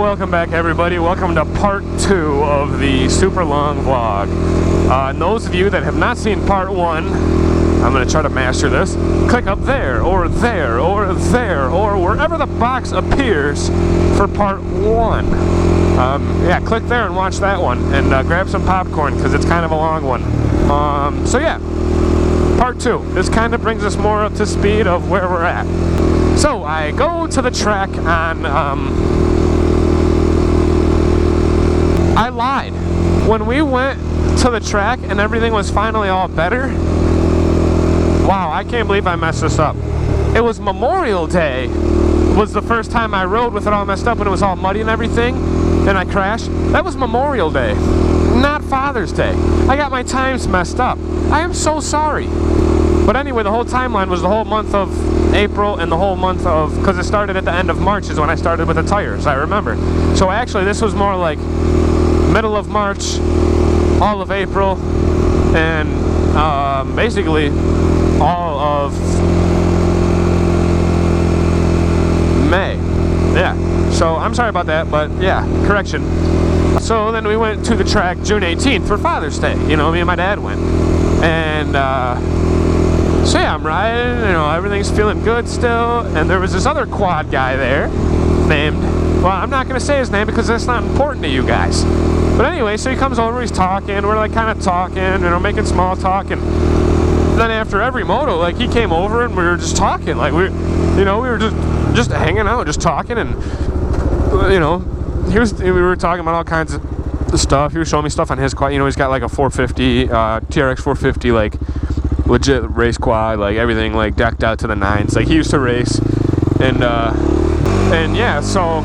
Welcome back, everybody. Welcome to part 2 of the super long vlog. And those of you that have not seen part 1, I'm going to try to master this. Click up there, or there, or there, or wherever the box appears for part 1. Yeah, click there and watch that one, and grab some popcorn because it's kind of a long one. So yeah, part 2. This kind of brings us more up to speed of where we're at. So I go to the track on, I lied. When we went to the track and everything was finally all better, wow, I can't believe I messed this up. It was Memorial Day was the first time I rode with it all messed up when it was all muddy and everything, and I crashed. That was Memorial Day, not Father's Day. I got my times messed up. I am so sorry. But anyway, the whole timeline was the whole month of April and the whole month of, because it started at the end of March is when I started with the tires, I remember. So actually this was more like middle of March, all of April, and basically all of May. Yeah, so I'm sorry about that, but yeah, correction. So then we went to the track June 18th for Father's Day. You know, me and my dad went. And so yeah, I'm riding, you know, everything's feeling good still, and there was this other quad guy there named, well, I'm not going to say his name because that's not important to you guys. But anyway, so he comes over, he's talking, we're like kind of talking, you know, making small talk, and then after every moto, like he came over and we were just talking, like we were just hanging out, just talking, and you know, we were talking about all kinds of stuff. He was showing me stuff on his quad, you know, he's got like a 450, TRX 450, like legit race quad, like everything like decked out to the nines. Like he used to race, and yeah, so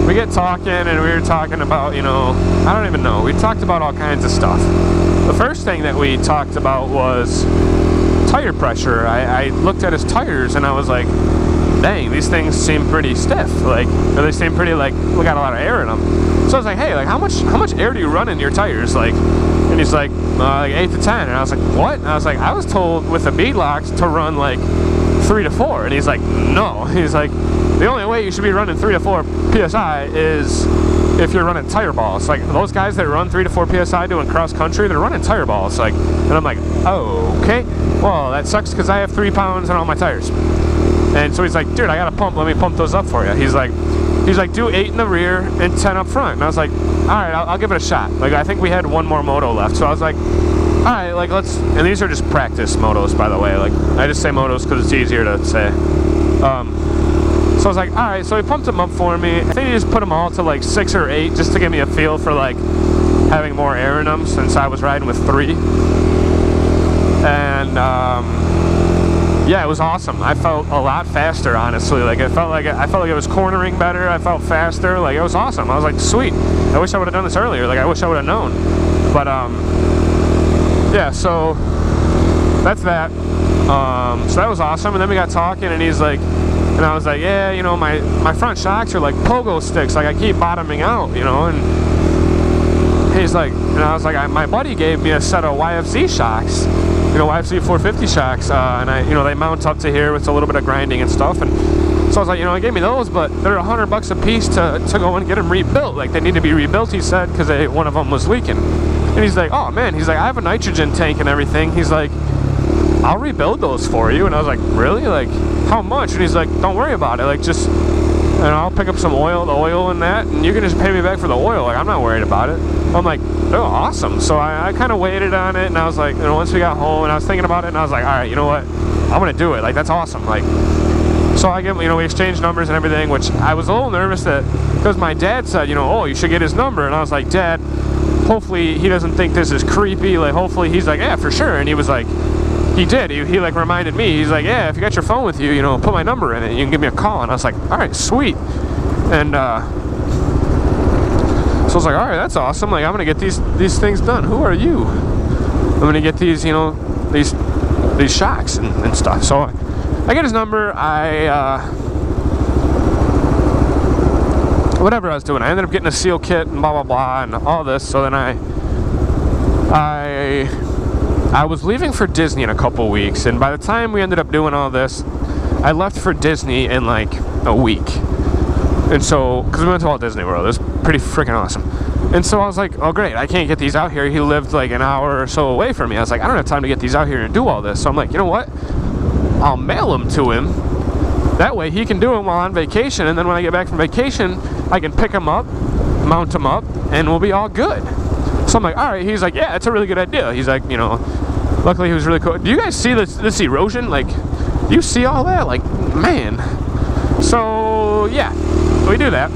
we get talking, and we were talking about, you know, I don't even know. We talked about all kinds of stuff. The first thing that we talked about was tire pressure. I looked at his tires and I was like, dang, these things seem pretty stiff. Like, or they seem pretty, like, we got a lot of air in them. So I was like, hey, like how much air do you run in your tires? Like, and he's like 8 to 10. And I was like, what? And I was like, I was told with the bead locks to run like 3 to 4. And he's like, no. He's like, the only way you should be running 3 to 4 PSI is if you're running tire balls. Like those guys that run 3 to 4 PSI doing cross country, they're running tire balls. Like, and I'm like, oh, okay. Well, that sucks because I have 3 pounds on all my tires. And so he's like, dude, I got a pump. Let me pump those up for you. He's like, do 8 in the rear and 10 up front. And I was like, all right, I'll give it a shot. Like, I think we had one more moto left. So I was like, all right, like let's, and these are just practice motos, by the way. Like, I just say motos because it's easier to say. So I was like, all right, so he pumped them up for me. I think he just put them all to like 6 or 8 just to give me a feel for like having more air in them since I was riding with 3. And yeah, it was awesome. I felt a lot faster, honestly. Like I felt like it was cornering better. I felt faster. Like it was awesome. I was like, sweet. I wish I would have done this earlier. Like I wish I would have known. But yeah, so that's that. So that was awesome. And then we got talking, and he's like, and I was like, yeah, you know, my front shocks are like pogo sticks. Like I keep bottoming out, you know. And he's like, and I was like, my buddy gave me a set of YFZ shocks. You know, YFZ 450 shocks, and I, you know, they mount up to here with a little bit of grinding and stuff, and so I was like, you know, he gave me those, but they're $100 a piece to go and get them rebuilt. Like they need to be rebuilt, he said, because one of them was leaking. And he's like, oh man, he's like, I have a nitrogen tank and everything. He's like, I'll rebuild those for you. And I was like, really? Like, how much? And he's like, don't worry about it. Like, just, and I'll pick up some oil, the oil and that, and you can just pay me back for the oil. Like, I'm not worried about it. I'm like, oh, awesome. So I kind of waited on it, and I was like, you know, once we got home, and I was thinking about it, and I was like, all right, you know what? I'm going to do it. Like, that's awesome. Like, so I give, you know, we exchanged numbers and everything, which I was a little nervous that, because my dad said, you know, oh, you should get his number. And I was like, Dad, hopefully he doesn't think this is creepy. Like, hopefully he's like, yeah, for sure. And he was like, he did. He like reminded me. He's like, yeah, if you got your phone with you, you know, put my number in it. You can give me a call. And I was like, all right, sweet. And so I was like, all right, that's awesome. Like, I'm gonna get these things done. Who are you? I'm gonna get these, you know, these shocks and stuff. So I get his number. Whatever I was doing, I ended up getting a seal kit and blah blah blah and all this. So then I was leaving for Disney in a couple weeks, and by the time we ended up doing all this, I left for Disney in like a week. And so, because we went to Walt Disney World, it was pretty freaking awesome. And so I was like, oh great, I can't get these out here. He lived like an hour or so away from me. I was like, I don't have time to get these out here and do all this. So I'm like, you know what? I'll mail them to him. That way he can do them while on vacation, and then when I get back from vacation, I can pick them up, mount them up, and we'll be all good. So I'm like, all right. He's like, yeah, it's a really good idea. He's like, you know, luckily he was really cool. Do you guys see this erosion? Like, do you see all that? Like, man. So yeah, we do that.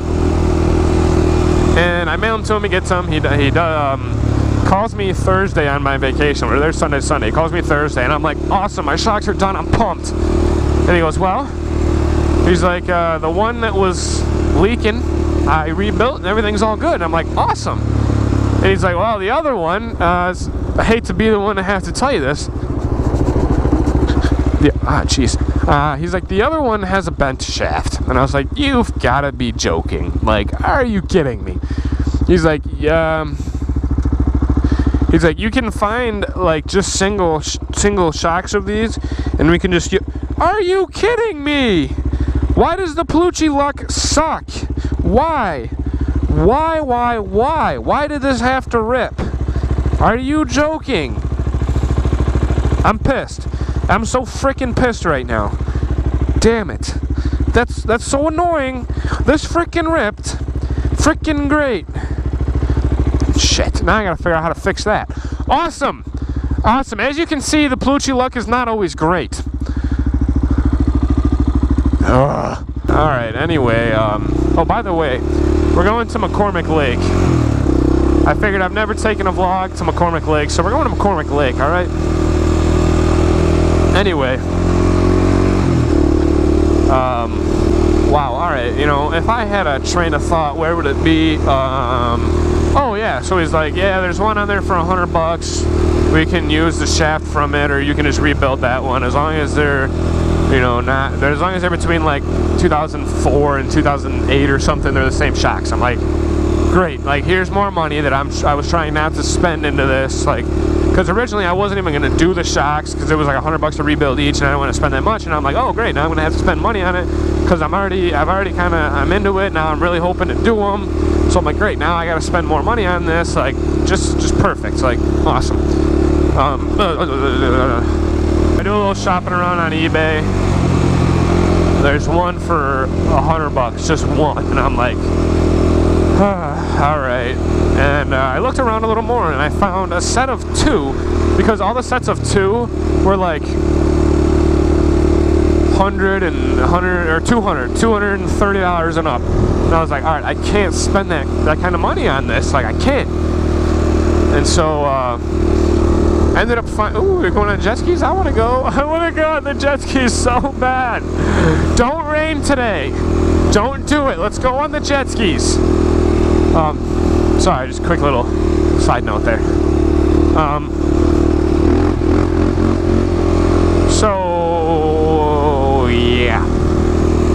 And I mail them to him, he gets them. He calls me Thursday on my vacation. We're there Sunday. He calls me Thursday, and I'm like, awesome, my shocks are done, I'm pumped. And he goes, well, he's like, the one that was leaking, I rebuilt, and everything's all good. And I'm like, awesome. And he's like, well, the other one, I hate to be the one to have to tell you this. Yeah, jeez. He's like, the other one has a bent shaft. And I was like, you've got to be joking. Like, are you kidding me? He's like, yeah. He's like, you can find like just single shocks of these, and we can just. Are you kidding me? Why does the Pelucci luck suck? Why? Why did this have to rip? Are you joking? I'm pissed. I'm so freaking pissed right now. Damn it. That's so annoying. This freaking ripped. Freaking great. Shit. Now I gotta figure out how to fix that. Awesome. Awesome. As you can see, the Pelucci luck is not always great. Alright, anyway, oh, by the way, we're going to McCormick Lake. I figured I've never taken a vlog to McCormick Lake, so we're going to McCormick Lake, alright? Anyway, wow, alright, you know, if I had a train of thought, where would it be? Oh yeah, so he's like, yeah, there's one on there for $100. We can use the shaft from it, or you can just rebuild that one, as long as they're, you know, as long as they're between like 2004 and 2008 or something, they're the same shocks. I'm like, great, like here's more money that I was trying not to spend into this, like, because originally I wasn't even going to do the shocks because it was like $100 to rebuild each, and I didn't want to spend that much. And I'm like, oh great, now I'm going to have to spend money on it because I'm into it now. I'm really hoping to do them. So I'm like, great, now I got to spend more money on this. Like, just perfect. It's like awesome. I do a little shopping around on eBay. There's one for $100, just one, and I'm like, all right. And I looked around a little more, and I found a set of two, because all the sets of two were like $100 or $230 and up. And I was like, all right, I can't spend that kind of money on this. Like, I can't. And so I ended up finding. Ooh, we're going on jet skis. I want to go. I want to go on the jet skis so bad. Don't rain today. Don't do it. Let's go on the jet skis. Sorry, just a quick little side note there. So yeah,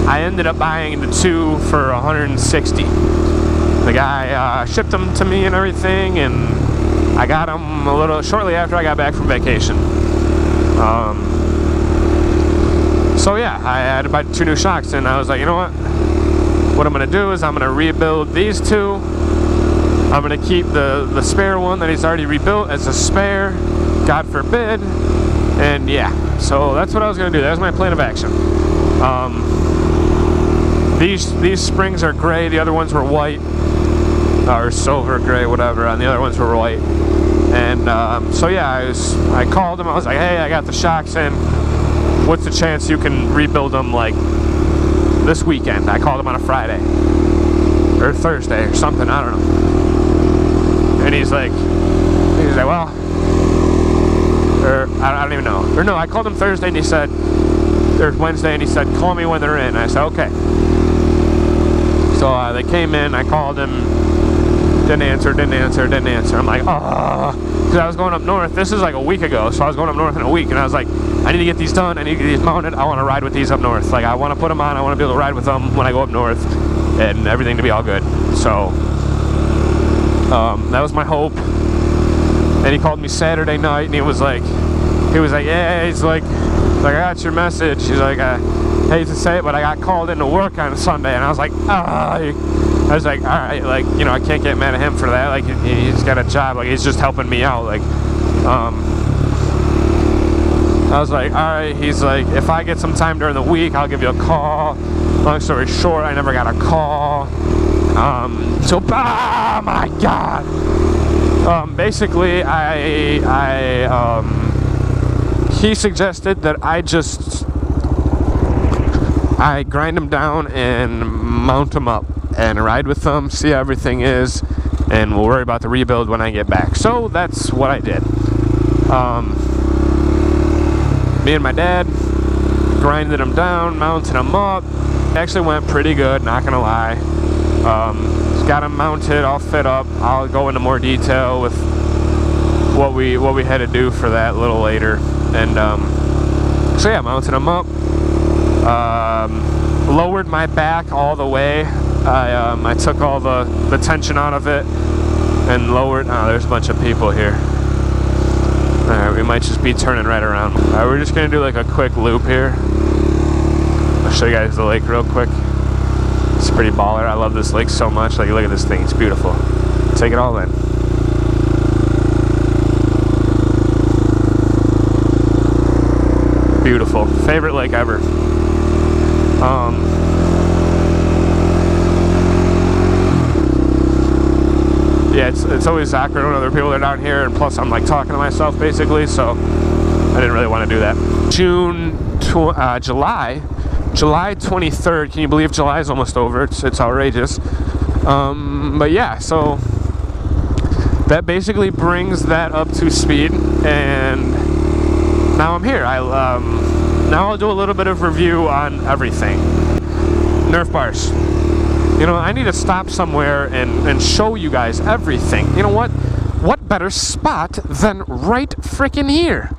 I ended up buying the two for $160. The guy shipped them to me and everything, and I got them a little shortly after I got back from vacation. So yeah, I had to buy 2 new shocks, and I was like, you know what? What I'm gonna do is I'm gonna rebuild these two. I'm gonna keep the spare one that he's already rebuilt as a spare, God forbid. And yeah, so that's what I was gonna do. That was my plan of action. These springs are gray. The other ones were white, or silver gray, whatever. And the other ones were white. And so yeah, I called him. I was like, hey, I got the shocks in. What's the chance you can rebuild them like this weekend? I called him on a Friday or Thursday or something. I don't know. And he's like, well, or I don't even know. Or no, I called him Thursday, and he said, or Wednesday, and he said, call me when they're in. I said, okay. So they came in. I called him. Didn't answer. I'm like, because I was going up north. This is like a week ago, so I was going up north in a week, and I was like, I need to get these done. I need to get these mounted. I want to ride with these up north. Like, I want to put them on. I want to be able to ride with them when I go up north, and everything to be all good. So that was my hope. And he called me Saturday night, and he was like, yeah, he's like, I got your message. He's like, hate to say it, but I got called into work on Sunday, and I was like, I was like, all right, like, you know, I can't get mad at him for that. Like, he's got a job, like, he's just helping me out. Like, I was like, all right. He's like, if I get some time during the week, I'll give you a call. Long story short, I never got a call. So, oh my God. Basically, he suggested that I grind them down and mount them up and ride with them, see how everything is, and we'll worry about the rebuild when I get back. So that's what I did. Me and my dad grinded them down, mounted them up. It actually went pretty good, not gonna lie. Got them mounted, all fit up. I'll go into more detail with what we had to do for that a little later. And so yeah, mounted them up. Lowered my back all the way. I took all the tension out of it and lowered. Oh, there's a bunch of people here. Alright, we might just be turning right around. Alright, we're just gonna do like a quick loop here. I'll show you guys the lake real quick. It's pretty baller. I love this lake so much. Like, look at this thing. It's beautiful. Take it all in. Beautiful. Favorite lake ever. Yeah, it's always awkward when other people are down here, and plus I'm like talking to myself basically, so I didn't really want to do that. July 23rd. Can you believe July is almost over? It's outrageous. But yeah, so that basically brings that up to speed, and now I'm here. Now I'll do a little bit of review on everything. Nerf bars. You know, I need to stop somewhere and show you guys everything. You know what? What better spot than right frickin' here?